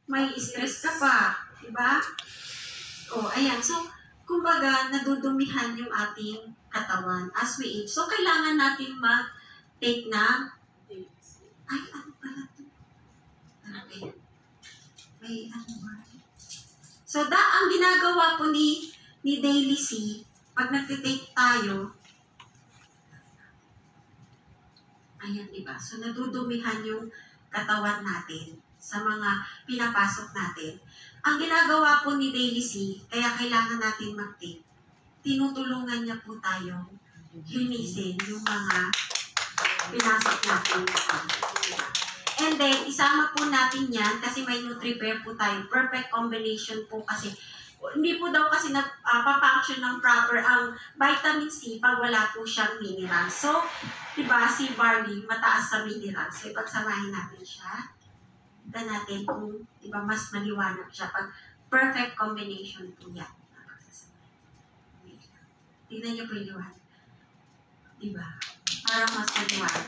may stress ka pa, diba? O, ayan. So, kumbaga, nadudumihan yung ating katawan as we age. So, kailangan natin mag-take na, ay, ano pala ito? Okay. May ano ba? So, ang ginagawa po ni Daily C, pag nag-take tayo, ayan, diba? So, nadudumihan yung katawan natin sa mga pinapasok natin. Ang ginagawa po ni Daily C, kaya kailangan natin mag-take, tinutulungan niya po tayo linisin yung mga pinasok natin. And then, isama po natin yan kasi may NutriPair po tayo. Perfect combination po kasi. Hindi po daw kasi nagpa-function ng proper ang vitamin C pag wala po siyang minerals. So, diba, si barley, mataas sa minerals. So, ipagsamahin natin siya. Tignan natin kung, diba, mas maliwanag siya. Pag perfect combination po yan. Tignan niyo po yung liwanag. Diba? Parang mas maliwanag.